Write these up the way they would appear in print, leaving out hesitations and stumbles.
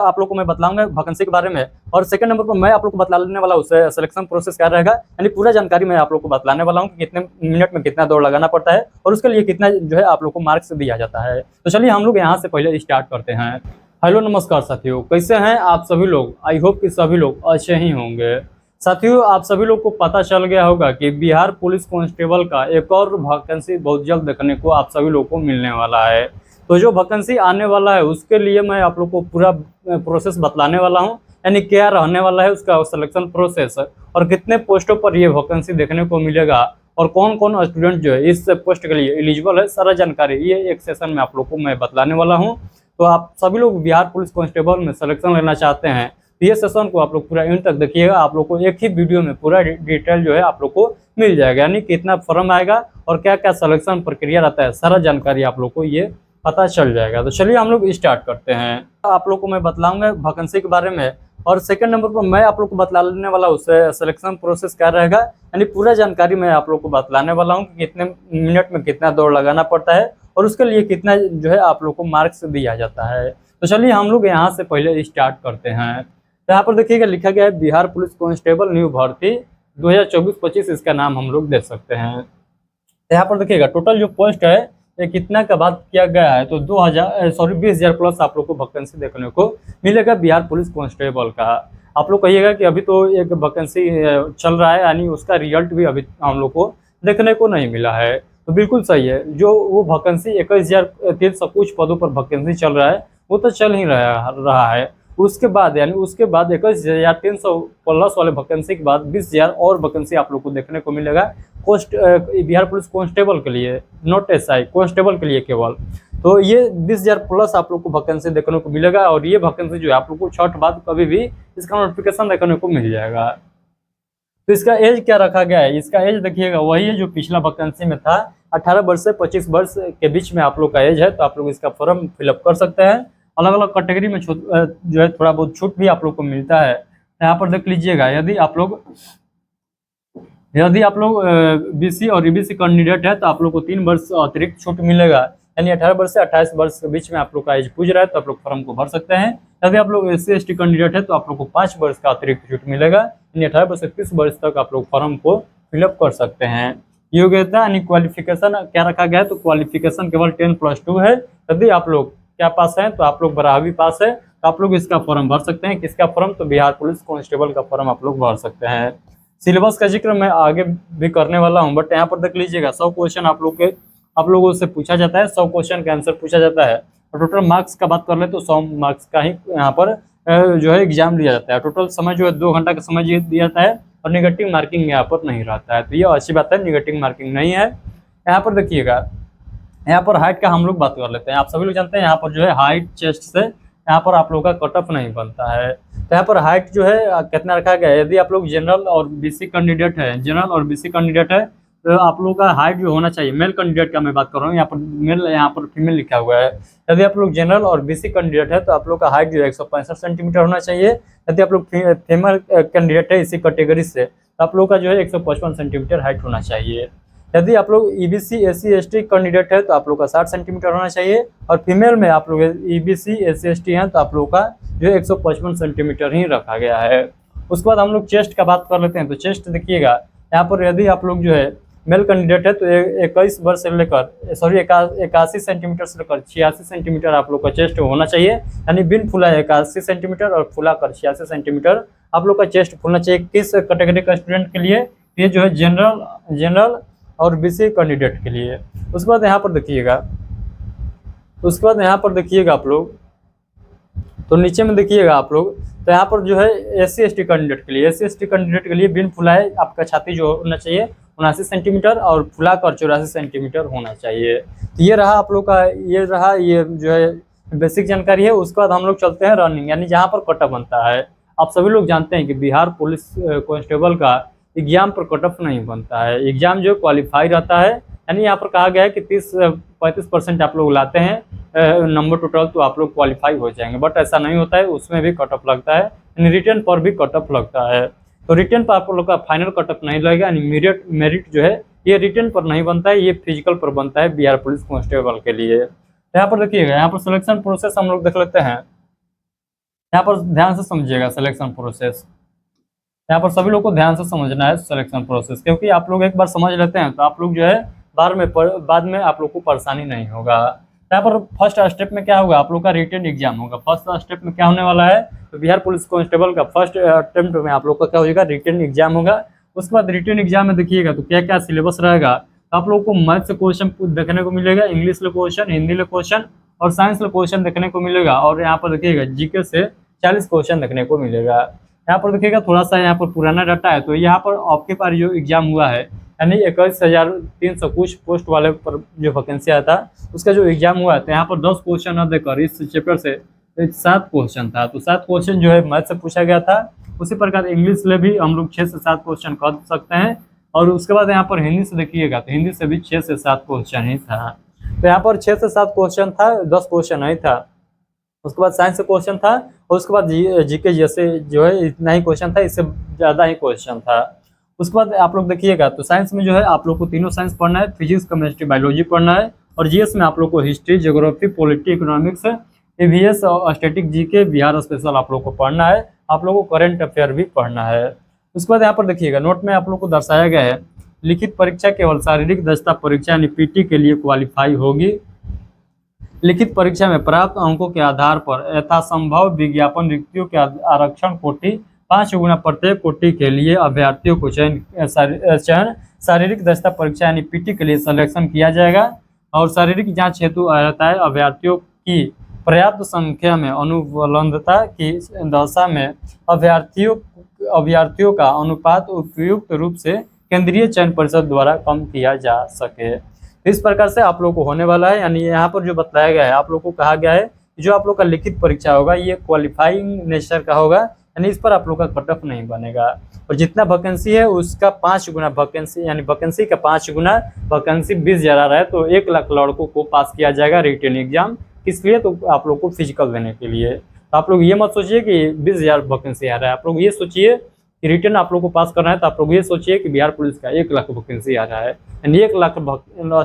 आप लोग को मैं बतलाऊंगा वैकेंसी के बारे में, और सेकंड नंबर पर मैं आप लोग को बतलाने वाला हूँ सिलेक्शन प्रोसेस क्या रहेगा, यानी पूरा जानकारी मैं आप लोग को बतलाने वाला हूँ कि कितने मिनट में कितना दौड़ लगाना पड़ता है और उसके लिए कितना जो है आप लोग को मार्क्स दिया जाता है। तो चलिए हम लोग यहाँ से पहले स्टार्ट करते हैं। हेलो नमस्कार साथियों, कैसे हैं आप सभी लोग। आई होप कि सभी लोग अच्छे ही होंगे। साथियों, आप सभी लोग को पता चल गया होगा कि बिहार पुलिस कांस्टेबल का एक और वैकेंसी बहुत जल्द देखने को आप सभी लोग को मिलने वाला है। तो जो वैकेंसी आने वाला है उसके लिए मैं आप लोग को पूरा प्रोसेस बतलाने वाला हूं, यानी क्या रहने वाला है उसका सिलेक्शन प्रोसेस और कितने पोस्टों पर ये वैकेंसी देखने को मिलेगा और कौन कौन स्टूडेंट जो है इस पोस्ट के लिए एलिजिबल है, सारा जानकारी ये एक सेशन में आप लोग को मैं बतलाने वाला हूँ। तो आप सभी लोग बिहार पुलिस कांस्टेबल में सिलेक्शन लेना चाहते हैं तो ये सेशन को आप लोग पूरा एंड तक देखिएगा। आप लोग को एक ही वीडियो में पूरा डिटेल जो है आप लोग को मिल जाएगा, यानी कितना फॉर्म आएगा और क्या क्या सिलेक्शन प्रक्रिया रहता है, सारा जानकारी आप लोग को ये पता चल जाएगा। तो चलिए हम लोग स्टार्ट करते हैं। आप लोग को मैं बतलाऊंगा वैकेंसी के बारे में, और सेकंड नंबर पर मैं आप लोग को बतलाने वाला हूँ सिलेक्शन प्रोसेस क्या रहेगा, यानी पूरा जानकारी मैं आप लोग को बतलाने वाला हूँ कि कितने मिनट में कितना दौड़ लगाना पड़ता है और उसके लिए कितना जो है आप लोग को मार्क्स दिया जाता है। तो चलिए हम लोग यहाँ से पहले स्टार्ट करते हैं। तो यहाँ पर देखिएगा लिखा गया है बिहार पुलिस कांस्टेबल न्यू भर्ती 2024-25, इसका नाम हम लोग दे सकते हैं। तो यहाँ पर देखिएगा टोटल जो पोस्ट है ये कितना का बात किया गया है, तो 20,000 प्लस आप लोग को वैकेंसी देखने को मिलेगा बिहार पुलिस कांस्टेबल का। आप लोग कहिएगा कि अभी तो एक वैकेंसी चल रहा है, यानी उसका रिजल्ट भी अभी हम लोग को देखने को नहीं मिला है। तो बिल्कुल सही है, जो वो वैकेंसी 21,300 कुछ पदों पर वैकेंसी चल रहा है वो तो चल ही रहा है। उसके बाद यानी उसके बाद 21,300 प्लस वाले वैकेंसी के बाद 20,000 और वैकेंसी आप लोग को देखने को मिलेगा बिहार पुलिस कांस्टेबल के लिए, नॉट एसआई, कांस्टेबल के लिए केवल। तो ये 20,000 प्लस आप लोग को वैकेंसी देखने को मिलेगा और ये वैकेंसी जो है आप लोग को छठ बाद कभी भी इसका नोटिफिकेशन देखने को मिल जाएगा। तो इसका एज क्या रखा गया है, इसका एज देखिएगा वही है जो पिछला वैकेंसी में था, 18 वर्ष से 25 वर्ष के बीच में आप लोग का एज है। तो आप लोग इसका फॉर्म फिलअप कर सकते हैं। अलग अलग कैटेगरी में जो है थोड़ा बहुत छूट भी आप लोग को मिलता है। यहाँ पर देख लीजिएगा, यदि आप लोग बीसी और ईबीसी कैंडिडेट है तो आप लोग को 3 वर्ष अतिरिक्त छूट मिलेगा, यानी 18 वर्ष से 28 वर्ष के बीच में आप लोग का एज पूछ रहा है तो आप लोग फॉर्म को भर सकते हैं। यदि आप लोग SC/ST कैंडिडेट है तो आप लोग को 5 वर्ष का अतिरिक्त छूट मिलेगा, यानी 18 वर्ष से 30 वर्ष तक आप लोग फॉर्म को फिलअप कर सकते हैं। योग्यता यानी क्वालिफिकेशन क्या रखा गया है, तो क्वालिफिकेशन केवल 10+2 है। यदि आप लोग क्या पास है तो आप लोग 12वीं पास है तो आप लोग इसका फॉर्म भर सकते हैं। किसका फॉर्म, तो बिहार पुलिस कांस्टेबल का फॉर्म आप लोग भर सकते हैं। सिलेबस का जिक्र मैं आगे भी करने वाला हूं, बट यहाँ पर देख लीजिएगा 100 क्वेश्चन आप लोगों से पूछा जाता है, 100 क्वेश्चन का आंसर पूछा जाता है। और टोटल मार्क्स का बात कर ले तो 100 मार्क्स का ही यहाँ पर जो है एग्जाम लिया जाता है। टोटल समय जो है 2 घंटा का समय दिया जाता है और निगेटिव मार्किंग यहाँ पर नहीं रहता है। तो ये अच्छी बात है, निगेटिव मार्किंग नहीं है। यहाँ पर देखिएगा, यहाँ पर हाइट का हम लोग बात कर लेते हैं। आप सभी लोग जानते हैं यहाँ पर जो है हाइट चेस्ट से यहाँ पर आप लोग का कट ऑफ नहीं बनता है। तो यहाँ पर हाइट जो है कितना रखा गया है, यदि आप लोग जनरल और बीसी कैंडिडेट है तो आप लोग का हाइट जो होना चाहिए, मेल कैंडिडेट का मैं बात कर रहा हूँ, यहाँ पर मेल, यहाँ पर फीमेल लिखा हुआ है। यदि आप लोग जनरल और बीसी कैंडिडेट है तो आप लोग का हाइट जो है 165 सेंटीमीटर होना चाहिए। यदि आप लोग फीमेल कैंडिडेट है इसी कैटेगरी से तो आप लोग का जो है 155 सेंटीमीटर हाइट होना चाहिए। यदि आप लोग ईबीसी SC/ST कैंडिडेट है तो आप लोग का 60 सेंटीमीटर होना चाहिए, और फीमेल में आप लोग ईबीसी SC/ST हैं तो आप लोग का जो 155 सेंटीमीटर ही रखा गया है। उसके बाद हम लोग चेस्ट का बात कर लेते हैं। तो चेस्ट देखिएगा, यहाँ पर यदि आप लोग जो है मेल कैंडिडेट है तो 81 वर्ष से लेकर 81 सेंटीमीटर से लेकर 86 सेंटीमीटर आप लोग का चेस्ट होना चाहिए, यानी बिन फुला 81 सेंटीमीटर और फुला कर 86 सेंटीमीटर आप लोग का चेस्ट फुलना चाहिए। किस कैटेगरी का स्टूडेंट के लिए, ये जो है जनरल और बीसी कैंडिडेट के लिए। उसके बाद यहाँ पर देखिएगा आप लोग, तो नीचे में देखिएगा आप लोग, तो यहाँ पर जो है SC/ST कैंडिडेट के लिए बिन फुलाए आपका छाती जो होना चाहिए 79 सेंटीमीटर और फुलाकर 84 सेंटीमीटर होना चाहिए। तो ये रहा आप लोग का, ये जो है बेसिक जानकारी है। उसके बाद हम लोग चलते हैं रनिंग, यानी जहाँ पर कट ऑफ बनता है। आप सभी लोग जानते हैं कि बिहार पुलिस कांस्टेबल का एग्जाम पर कट ऑफ नहीं बनता है, एग्जाम जो क्वालिफाई रहता है, यानी यहाँ पर कहा गया है कि 30-35% आप लोग लाते हैं नंबर टोटल तो आप लोग क्वालिफाई हो जाएंगे, बट ऐसा नहीं होता है, उसमें भी कट ऑफ लगता है, यानी रिटर्न पर भी कट ऑफ लगता है। तो रिटर्न पर आप लोग का फाइनल कट ऑफ नहीं लगेगा, यानी मेरिट जो है ये रिटर्न पर नहीं बनता है, ये फिजिकल पर बनता है बिहार पुलिस कांस्टेबल के लिए। यहाँ पर देखिएगा, यहाँ पर सिलेक्शन प्रोसेस हम लोग देख लेते हैं। यहाँ पर ध्यान से समझिएगा सिलेक्शन प्रोसेस। यहाँ पर सभी लोग को ध्यान से समझना है सिलेक्शन प्रोसेस, क्योंकि आप लोग एक बार समझ लेते हैं तो आप लोग जो है बाद में आप लोग को परेशानी नहीं होगा। यहाँ पर फर्स्ट स्टेप में क्या होगा, आप लोग का रिटन एग्जाम होगा। फर्स्ट स्टेप में क्या होने वाला है, तो बिहार पुलिस कांस्टेबल का फर्स्ट अटेम्प्ट में आप लोग का क्या होगा, रिटन एग्जाम होगा। उसके बाद रिटन एग्जाम में देखिएगा तो क्या क्या सिलेबस रहेगा। तो आप लोग को मैथ से क्वेश्चन देखने को मिलेगा, इंग्लिश से क्वेश्चन, हिंदी से क्वेश्चन और साइंस से क्वेश्चन देखने को मिलेगा। और यहाँ पर देखिएगा जीके से 40 क्वेश्चन देखने को मिलेगा। यहाँ पर देखिएगा थोड़ा सा यहाँ पर पुराना डाटा है, तो यहाँ पर आपके पास जो एग्जाम हुआ है यानी 21,300 कुछ पोस्ट वाले पर जो वैकेंसी आया था उसका जो एग्जाम हुआ है, तो यहाँ पर 10 क्वेश्चन न देकर इस चैप्टर से 7 क्वेश्चन था। तो 7 क्वेश्चन जो है मैथ से पूछा गया था। उसी प्रकार इंग्लिश से भी हम लोग 6 से 7 क्वेश्चन कर सकते हैं। और उसके बाद यहाँ पर हिंदी से देखिएगा तो हिंदी से भी 6 से 7 क्वेश्चन ही था। तो यहाँ पर 6 से 7 क्वेश्चन था, 10 क्वेश्चन नहीं था। उसके बाद साइंस से क्वेश्चन था और उसके बाद जीके जैसे जो है इतना ही क्वेश्चन था, इससे ज़्यादा ही क्वेश्चन था। उसके बाद आप लोग देखिएगा तो साइंस में जो है आप लोग को तीनों साइंस पढ़ना है, फिजिक्स, केमिस्ट्री, बायोलॉजी पढ़ना है। और जीएस में आप लोग को history, geography, polity, economics, EVS और स्टैटिक जीके, बिहार स्पेशल आप लोग को पढ़ना है। आप लोग को करंट अफेयर भी पढ़ना है। उसके बाद यहाँ पर देखिएगा नोट में आप लोग को दर्शाया गया है, लिखित परीक्षा केवल शारीरिक दक्षता परीक्षा यानी पीटी के लिए क्वालिफाई होगी। लिखित परीक्षा में प्राप्त अंकों के आधार पर यथासंभव विज्ञापन रिक्तियों के आरक्षण कोटि 5 गुना प्रत्येक कोटि के लिए अभ्यर्थियों को चयन शारीरिक दक्षता परीक्षा यानी पीटी के लिए सिलेक्शन किया जाएगा। और शारीरिक जांच हेतु रहता है अभ्यर्थियों की पर्याप्त संख्या में अनुपलब्धता की दशा में अभ्यर्थियों का अनुपात उपयुक्त रूप से केंद्रीय चयन परिषद द्वारा कम किया जा सके। इस प्रकार से आप लोग को होने वाला है। यानी यहाँ पर जो बताया गया है आप लोग को कहा गया है कि जो आप लोग का लिखित परीक्षा होगा ये क्वालिफाइंग नेचर का होगा, यानी इस पर आप लोग का कट ऑफ नहीं बनेगा। और जितना वैकेंसी है उसका 5 गुना वैकेंसी, यानी वैकेंसी का 5 गुना वैकेंसी 20,000 आ रहा है तो 1 लाख लड़कों को पास किया जाएगा रिटन एग्जाम। किस लिए, तो आप लोग को फिजिकल देने के लिए। तो आप लोग ये मत सोचिए कि 20,000 वैकेंसी आ रहा है, आप लोग ये सोचिए कि रिटर्न आप लोग को पास करना है। तो आप लोग ये सोचिए कि बिहार पुलिस का 1 लाख वैकेंसी आ रहा है, यानी 1 लाख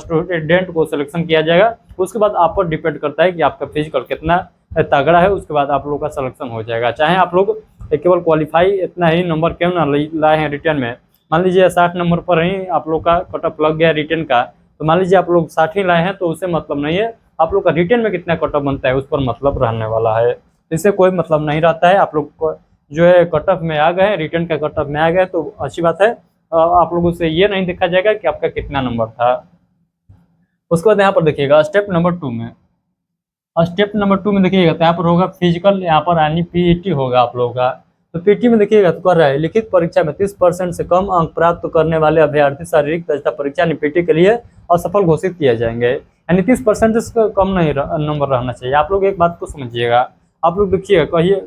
स्टूडेंट को सिलेक्शन किया जाएगा। उसके बाद आप पर डिपेंड करता है कि आपका फिजिकल कितना तगड़ा है, उसके बाद आप लोग का सिलेक्शन हो जाएगा। चाहे आप लोग केवल क्वालिफाई इतना ही नंबर क्यों ना लाए हैं रिटर्न में, मान लीजिए 60 नंबर पर ही आप लोग का कट ऑफ लग गया रिटर्न का, तो मान लीजिए आप लोग 60 ही लाए हैं तो उससे मतलब नहीं है, आप लोग का रिटर्न में कितना कट ऑफ बनता है उस पर मतलब रहने वाला है। इससे कोई मतलब नहीं रहता है। आप लोग को जो है कट ऑफ में आ गए, रिटर्न का कट ऑफ में आ गए तो अच्छी बात है। आप लोगों से ये नहीं देखा जाएगा कि आपका कितना नंबर था। उसके बाद यहाँ पर देखिएगा स्टेप नंबर 2 में, स्टेप नंबर 2 में देखिएगा तो यहाँ पर होगा फिजिकल, यहाँ पर यानी पीईटी होगा आप लोगों का। तो पीटी में देखिएगा तो कर रहा है लिखित परीक्षा में 30% से कम अंक प्राप्त करने वाले अभ्यर्थी शारीरिक दक्षता परीक्षा यानी पीटी के लिए असफल घोषित किए जाएंगे। यानी 30% से कम नहीं नंबर रहना चाहिए। आप लोग एक बात को समझिएगा, आप लोग देखिएगा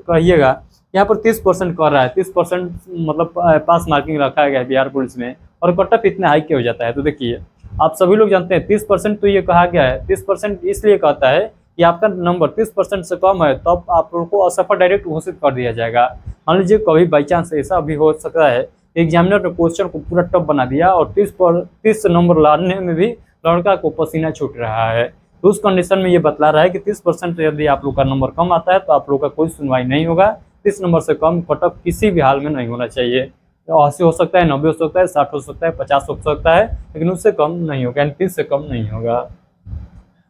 कहिएगा यहाँ पर 30% कर रहा है, 30% मतलब पास मार्किंग रखा गया है बिहार पुलिस में, और कट ऑफ इतना हाई क्यों हो जाता है। तो देखिए आप सभी लोग जानते हैं 30% तो ये कहा गया है, 30% इसलिए कहता है कि आपका नंबर 30% से कम है तब आप लोगों को असफल डायरेक्ट घोषित कर दिया जाएगा। मान लीजिए कभी बाई चांस ऐसा भी हो सकता है एग्जामिनर ने क्वेश्चन को पूरा टफ बना दिया और 30 नंबर लाने में भी लड़का को पसीना छूट रहा है, तो उस कंडीशन में ये बतला रहा है कि 30% यदि आप लोग का नंबर कम आता है तो आप लोग का कोई सुनवाई नहीं होगा। 30 नंबर से कम कट ऑफ किसी भी हाल में नहीं होना चाहिए। 80 हो सकता है, 90 हो सकता है, 60 हो सकता है, 50 हो सकता है, लेकिन उससे कम नहीं होगा, यानी 30 से कम नहीं होगा।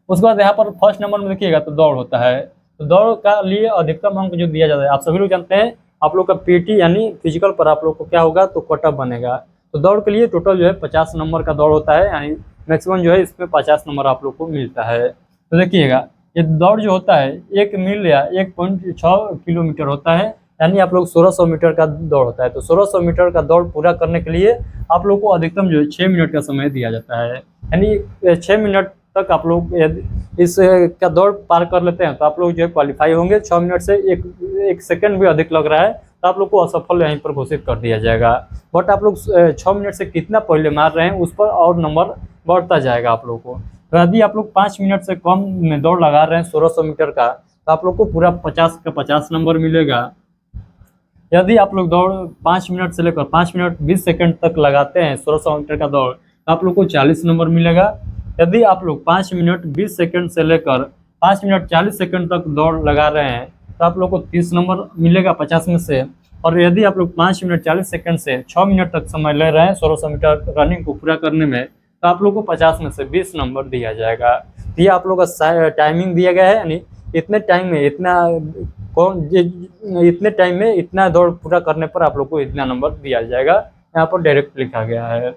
उसके बाद यहाँ पर फर्स्ट नंबर में देखिएगा तो दौड़ होता है। तो दौड़ का लिए अधिकतम अंक जो दिया जाता है आप सभी लोग जानते हैं, आप लोग का पीटी यानी फिजिकल पर आप लोग को क्या होगा तो कट ऑफ बनेगा। तो दौड़ के लिए टोटल जो है 50 नंबर का दौड़ होता है, यानी मैक्सिमम जो है इसमें 50 नंबर आप लोग को मिलता है। तो देखिएगा ये दौड़ जो होता है 1 मील या 1.6 किलोमीटर होता है, यानी आप लोग 1600 मीटर का दौड़ होता है। तो 1600 मीटर का दौड़ पूरा करने के लिए आप लोग को अधिकतम जो है 6 मिनट का समय दिया जाता है, यानी 6 मिनट तक आप लोग इस का दौड़ पार कर लेते हैं तो आप लोग जो है क्वालिफाई होंगे। 6 मिनट से एक सेकंड भी अधिक लग रहा है तो आप लोग को असफल यहीं पर घोषित कर दिया जाएगा। बट आप लोग 6 मिनट से कितना पहले मार रहे हैं उस पर और नंबर बढ़ता जाएगा आप लोग को। तो यदि आप लोग 5 मिनट से कम में दौड़ लगा रहे हैं 1600 मीटर का तो आप लोग को पूरा 50 का 50 नंबर मिलेगा। यदि आप लोग दौड़ 5 मिनट से लेकर 5 मिनट 20 सेकंड तक लगाते हैं 1600 मीटर का दौड़ तो आप लोग को 40 नंबर मिलेगा। यदि आप लोग 5 मिनट 20 सेकंड से लेकर 5 मिनट 40 सेकंड तक दौड़ लगा रहे हैं तो आप लोग को 30 नंबर मिलेगा 50 में से। और यदि आप लोग 5 मिनट 40 सेकंड से 6 मिनट तक समय ले रहे हैं 1600 मीटर रनिंग को पूरा करने में, तो आप लोग को 50 में से 20 नंबर दिया जाएगा। तो ये आप लोग का टाइमिंग दिया गया है, यानी इतने टाइम में इतने टाइम में इतना दौड़ पूरा करने पर आप लोग को इतना नंबर दिया जाएगा। यहाँ पर डायरेक्ट लिखा गया है।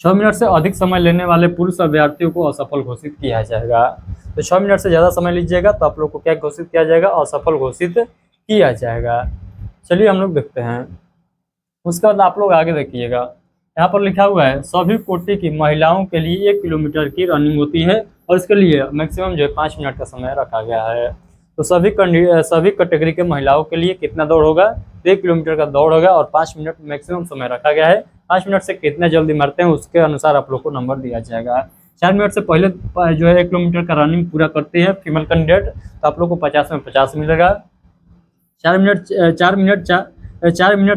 6 मिनट से अधिक समय लेने वाले पुरुष अभ्यर्थियों को असफल घोषित किया जाएगा। तो 6 मिनट से ज़्यादा समय लीजिएगा तो आप लोग को क्या घोषित किया जाएगा, असफल घोषित किया जाएगा। चलिए हम लोग देखते हैं। उसके बाद आप लोग आगे देखिएगा, यहाँ पर लिखा हुआ है सभी कोटि की महिलाओं के लिए 1 किलोमीटर की रनिंग होती है और इसके लिए मैक्सिमम जो है 5 मिनट का समय रखा गया है। तो सभी कैटेगरी के महिलाओं के लिए कितना दौड़ होगा, 1 किलोमीटर का दौड़ होगा और 5 मिनट मैक्सिमम समय रखा गया है। 5 मिनट से कितना जल्दी मरते हैं उसके अनुसार आप लोग को नंबर दिया जाएगा। 4 मिनट से पहले जो है 1 किलोमीटर का रनिंग पूरा करती है फीमेल कैंडिडेट, तो आप लोग को 50 में 50 मिलेगा। 4 मिनट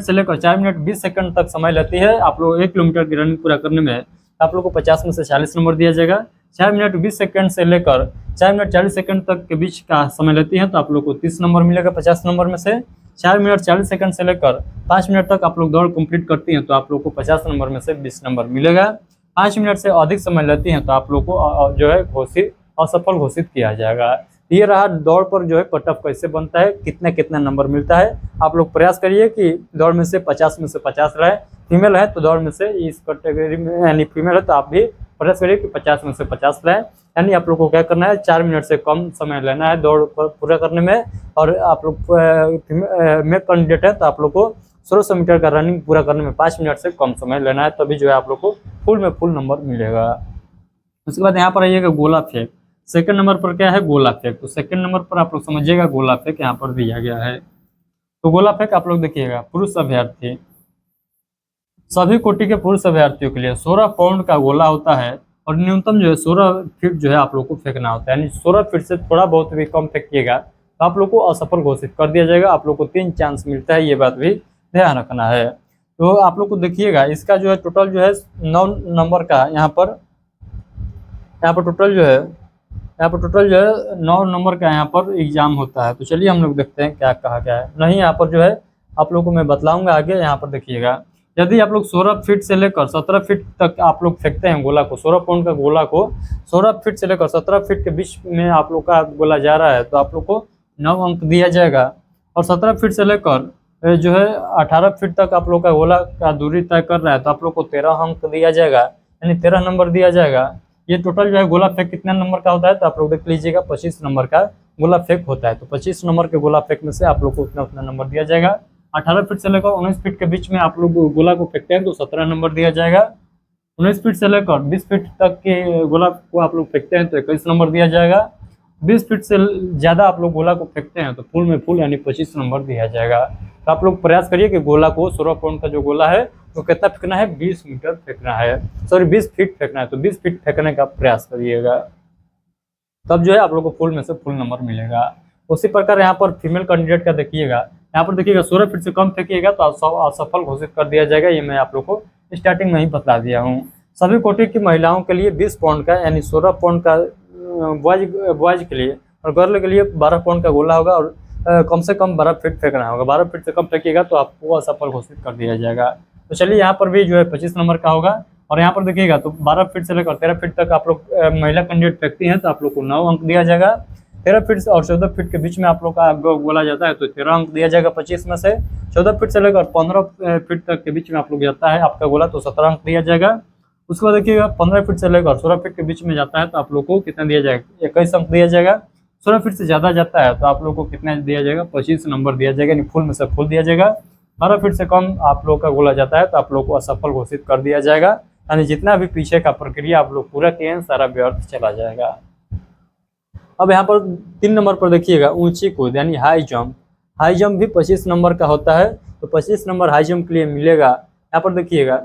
से लेकर 4 मिनट 20 सेकंड तक समय लेती है आप लोग 1 किलोमीटर की रनिंग पूरा करने में, आप लोग को 50 में से 40 नंबर दिया जाएगा। 4 मिनट 20 सेकंड से लेकर 4 मिनट 40 सेकंड तक के बीच का समय लेती है तो आप लोग को 30 नंबर मिलेगा 50 नंबर में से। 4 मिनट 40 सेकंड से लेकर 5 मिनट तक आप लोग दौड़ कंप्लीट करती हैं तो आप लोग को 50 नंबर में से 20 नंबर मिलेगा। 5 मिनट से अधिक समय लेती हैं तो आप लोग को जो है असफल घोषित किया जाएगा। ये रहा दौड़ पर जो है कट ऑफ कैसे बनता है, कितना नंबर मिलता है। आप लोग प्रयास करिए कि दौड़ में से 50 में से 50 रहे। फीमेल है तो दौड़ में से इस कैटेगरी में, यानी फीमेल है तो आप भी प्रयास करिए कि 50 में से 50 रहे। यानी आप लोग को क्या करना है, 4 मिनट से कम समय लेना है दौड़ पूरा करने में। और आप लोग मेल कैंडिडेट है तो आप लोग को 1600 मीटर का रनिंग पूरा करने में 5 मिनट से कम समय लेना है, तभी जो है आप लोग को फुल नंबर मिलेगा। उसके बाद यहाँ पर आइएगा गोला फेंक। सेकंड नंबर पर क्या है, गोला फेंक। तो सेकंड नंबर पर आप लोग समझिएगा गोला फेंक यहाँ पर दिया गया है। तो गोला फेंक आप लोग देखिएगा, पुरुष अभ्यर्थी, सभी कोटि के पुरुष अभ्यर्थियों के लिए 16 पाउंड का गोला होता है और न्यूनतम जो है 16 फीट जो है आप लोग को फेंकना होता है। यानी 16 फीट से थोड़ा बहुत भी कम फेंकिएगा तो आप लोग को असफल घोषित कर दिया जाएगा। आप लोग को 3 चांस मिलता है, ये बात भी ध्यान रखना है। तो आप लोग को देखिएगा इसका जो है टोटल जो है 9 नंबर का यहाँ पर टोटल जो है 9 नंबर का यहाँ पर एग्जाम होता है। तो चलिए हम लोग देखते हैं क्या कहा गया है। नहीं, यहाँ पर जो है आप लोग को मैं बतलाऊंगा आगे। यहाँ पर देखिएगा, यदि आप लोग 16 फीट से लेकर 17 फीट तक आप लोग फेंकते हैं गोला को, 16 पाउंड का गोला को 16 फीट से लेकर 17 फीट के बीच में आप लोग का गोला जा रहा है तो आप लोग को 9 अंक दिया जाएगा। और 17 फीट से लेकर जो है 18 फीट तक आप लोग का गोला का दूरी तय कर रहा है तो आप लोग को 13 अंक दिया जाएगा, यानी 13 नंबर दिया जाएगा। ये टोटल जो है गोला फेंक कितना नंबर का होता है तो आप लोग देख लीजिएगा, 25 नंबर का गोला फेंक होता है। तो 25 नंबर के गोला फेंक में से आप लोग को उतना नंबर दिया जाएगा। 18 फीट से लेकर 19 फीट के बीच में आप लोग गोला को फेंकते हैं तो 17 नंबर दिया जाएगा। 19 फीट से लेकर 20 फीट तक के गोला को आप लोग फेंकते हैं तो 21 नंबर दिया जाएगा। 20 फीट से ज़्यादा आप लोग गोला को फेंकते हैं तो फुल में फुल यानी 25 नंबर दिया जाएगा। तो आप लोग प्रयास करिए कि गोला को 16 पाउंड का जो गोला है तो कितना फेंकना है, 20 मीटर फेंकना है, 20 फीट फेंकना है। तो 20 फीट फेंकने का प्रयास करिएगा, तब जो है आप लोग को फुल में से फुल नंबर मिलेगा। उसी प्रकार यहाँ पर फीमेल कैंडिडेट का देखिएगा, यहाँ पर देखिएगा 16 फीट से कम फेंकिएगा तो असफल घोषित कर दिया जाएगा। ये मैं आप लोग को स्टार्टिंग में ही बता दिया हूँ। सभी कोटि की महिलाओं के लिए 20 पाउंड का यानी 16 पाउंड का बॉयज के लिए और गर्ल के लिए 12 पाउंड का गोला होगा और कम से कम 12 फीट फेंकना होगा। 12 फीट से कम फेंकिएगा तो आपको असफल घोषित कर दिया जाएगा। तो चलिए यहाँ पर भी जो है 25 नंबर का होगा। और यहाँ पर देखिएगा तो 12 फीट से लेकर 13 फीट तक आप लोग महिला कैंडिडेट फेंकती हैं तो आप लोग को 9 अंक दिया जाएगा। 13 फीट और 14 फीट के बीच में आप लोग का गोला जाता है तो 13 अंक दिया जाएगा 25 में से। 14 फीट से लेकर 15 फीट तक के बीच में आप लोग जाता है आपका गोला तो 17 अंक दिया जाएगा। उसके बाद देखिएगा 15 फीट से लेकर 16 फीट के बीच में जाता है तो आप लोग को कितना दिया जाएगा, 21 अंक दिया जाएगा। 16 फीट से ज़्यादा जाता है तो आप लोग को कितना दिया जाएगा, 25 नंबर दिया जाएगा, यानी फुल में से फुल दिया जाएगा। 12 फीट से कम आप लोग का गोला जाता है तो आप लोग को असफल घोषित कर दिया जाएगा, यानी जितना भी पीछे का प्रक्रिया आप लोग पूरा किए हैं सारा व्यर्थ चला जाएगा। अब यहाँ पर 3 नंबर पर देखिएगा ऊंची कूद यानी हाई जंप। हाई जंप भी 25 नंबर का होता है तो 25 नंबर हाई जंप के लिए मिलेगा। यहाँ पर देखिएगा,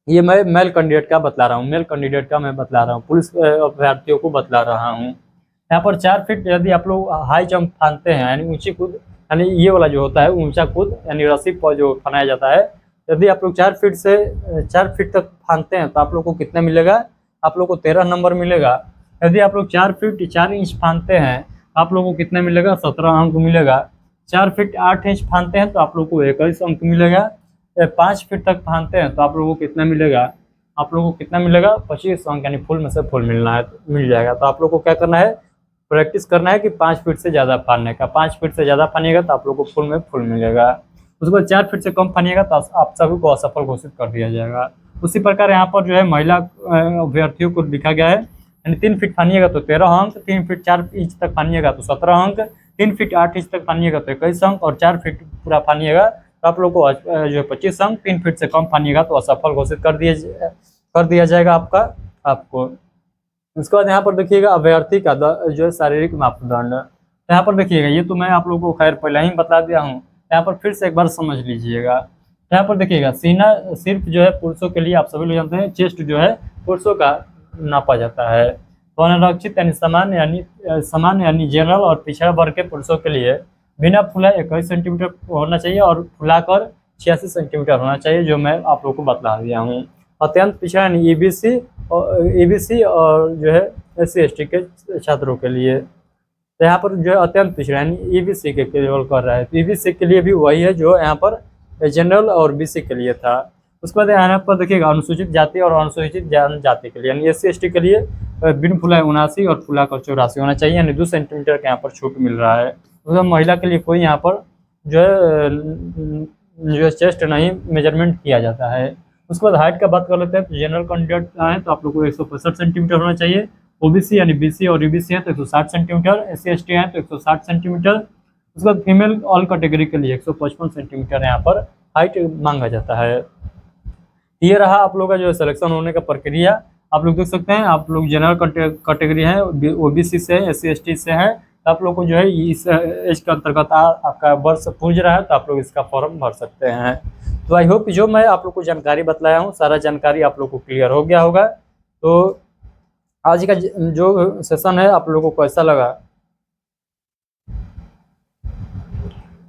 ये मैं मेल कैंडिडेट का बतला रहा हूँ, मेल कैंडिडेट का मैं बतला रहा हूँ, पुलिस अभ्यर्थियों को बतला रहा हूँ। यहाँ पर 4 फीट यदि आप लोग हाई जंप फानते हैं यानी ऊंची कूद, यानी ये वाला जो होता है ऊंचा कूद यानी रस्सी पर जो फनाया जाता है, यदि आप लोग 4 फीट तक फानते हैं तो आप लोग को कितना मिलेगा, आप लोग को 13 नंबर मिलेगा। यदि आप लोग 4 फीट 4 इंच फानते हैं आप लोगों को कितना मिलेगा, 17 अंक मिलेगा। 4 फीट 8 इंच फानते हैं तो आप लोगों को 21 अंक मिलेगा। 5 फीट तक फानते हैं तो आप लोगों को कितना मिलेगा, आप लोगों को कितना मिलेगा, 25 अंक, यानी फुल में से फुल मिलना है, मिल जाएगा। तो आप लोग को क्या करना है, प्रैक्टिस करना है कि 5 फीट से ज़्यादा फाड़ने का। 5 फीट से ज़्यादा फानिएगा तो आप लोग को फुल में फुल मिलेगा। उसके बाद 4 फीट से कम फानिएगा तो आप सभी को असफल घोषित कर दिया जाएगा। उसी प्रकार यहाँ पर जो है महिला अभ्यर्थियों को लिखा गया है, यानी 3 फीट फानिएगा तो 13 अंक, 3 फीट 4 इंच तक फानिएगा तो 17 अंक, 3 फीट 8 इंच तक फानिएगा तो 21 अंक, और 4 फीट पूरा फानिएगा तो आप लोग को जो है 25 अंक। 3 फीट से कम फानिएगा तो असफल घोषित कर दिया जाएगा आपको। उसके बाद यहाँ पर देखिएगा अभ्यर्थी का जो है शारीरिक मापदंड, यहाँ पर देखिएगा, ये तो मैं आप लोगों को खैर पहले ही बता दिया हूँ, यहाँ पर फिर से एक बार समझ लीजिएगा। यहाँ पर देखिएगा सीना सिर्फ जो है पुरुषों के लिए, आप सभी लोग जानते हैं, चेस्ट जो है पुरुषों का नापा जाता है। तो अनारक्षित यानी सामान्य यानी जनरल और पिछड़ा वर्ग के पुरुषों के लिए बिना फुलाए 21 सेंटीमीटर होना चाहिए और फुलाकर 86 सेंटीमीटर होना चाहिए, जो मैं आप लोग को बता दिया हूँ। अत्यंत पिछड़ा यानी ईबीसी और जो है SC/ST के छात्रों के लिए, तो यहाँ पर जो है अत्यंत पिछड़ा यानी ईबीसी के केवल कर रहा है, तो ईबीसी के लिए भी वही है जो यहाँ पर जनरल और बीसी के लिए था। उसके बाद यहाँ पर देखिएगा अनुसूचित जाति और अनुसूचित जनजाति के लिए, यानी SC/ST के लिए बिन फुलाए 79 और फुलाकर 84 होना चाहिए, यानी 2 सेंटीमीटर का यहाँ पर छूट मिल रहा है। उसके बाद महिला के लिए कोई यहाँ पर जो है चेस्ट नहीं मेजरमेंट किया जाता है। उसके बाद हाइट का बात कर लेते हैं, तो जनरल कैंडिडेट है तो आप लोग को 165 सेंटीमीटर होना चाहिए। ओबीसी यानी बीसी और ईबीसी है तो 160 सेंटीमीटर, SC/ST है तो 160 सेंटीमीटर। उसके बाद फीमेल ऑल कैटेगरी के लिए 155 सेंटीमीटर यहाँ पर हाइट मांगा जाता है। ये रहा आप लोग का जो है सिलेक्शन होने का प्रक्रिया, आप लोग देख सकते हैं। आप लोग जनरल कैटेगरी है, ओबीसी से, SC/ST से है, तो आप लोग को जो है इस एज के अंतर्गत आपका वर्ष पूछ रहा है तो आप लोग इसका फॉर्म भर सकते हैं। तो आई होप जो मैं आप लोग को जानकारी बतलाया हूँ, सारा जानकारी आप लोग को क्लियर हो गया होगा। तो आज का जो सेशन है आप लोगों को कैसा लगा,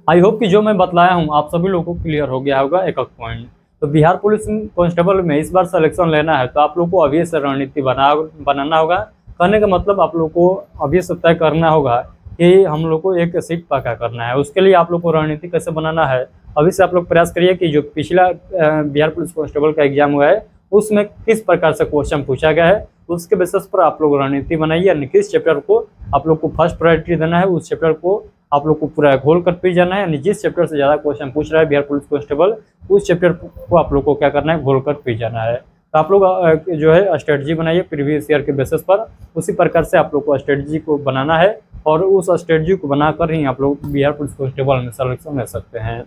आई होप कि जो मैं बतलाया हूँ आप सभी लोगों को क्लियर हो गया होगा एक पॉइंट। तो बिहार पुलिस कांस्टेबल में इस बार सिलेक्शन लेना है तो आप लोग को अभी से रणनीति बनाना होगा। कहने का मतलब आप लोग को अभी से तय करना होगा कि हम लोग को एक सीट पक्का करना है। उसके लिए आप लोग को रणनीति कैसे बनाना है, अभी से आप लोग प्रयास करिए कि जो पिछला बिहार पुलिस कांस्टेबल का एग्जाम हुआ है उसमें किस प्रकार से क्वेश्चन पूछा गया है, उसके बेसिस पर आप लोग रणनीति बनाइए। यानी किस चैप्टर को आप लोग को फर्स्ट प्रायोरिटी देना है, उस चैप्टर को आप लोग को पूरा घोल कर पी जाना है। यानी जिस चैप्टर से ज़्यादा क्वेश्चन पूछ रहा है बिहार पुलिस कांस्टेबल, उस चैप्टर को आप लोग को क्या करना है, घोल कर पी जाना है। तो आप लोग जो है स्ट्रेटजी बनाइए प्रीवियस ईयर के बेसिस पर, उसी प्रकार से आप लोग को स्ट्रेटजी को बनाना है और उस स्ट्रेटजी को बनाकर ही आप लोग बिहार पुलिस कांस्टेबल में सिलेक्शन ले सकते हैं।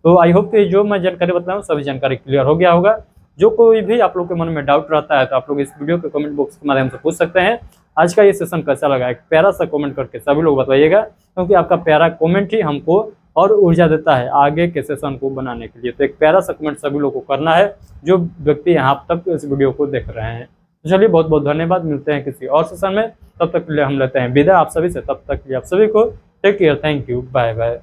तो आई होप कि जो मैं जानकारी बताऊँ सभी जानकारी क्लियर हो गया होगा। जो कोई भी आप लोग के मन में डाउट रहता है तो आप लोग इस वीडियो के कमेंट बॉक्स के माध्यम से पूछ सकते हैं। आज का ये सेशन कैसा लगा एक प्यारा सा कमेंट करके सभी लोग बताइएगा, क्योंकि आपका प्यारा कमेंट ही हमको और ऊर्जा देता है आगे के सेशन को बनाने के लिए। तो एक प्यारा सा कमेंट सभी लोग को करना है जो व्यक्ति यहाँ तक इस वीडियो को देख रहे हैं। तो चलिए बहुत बहुत धन्यवाद, मिलते हैं किसी और सेशन में, तब तक के लिए हम लेते हैं विदा आप सभी से। तब तक के लिए आप सभी को take care, thank you, bye bye.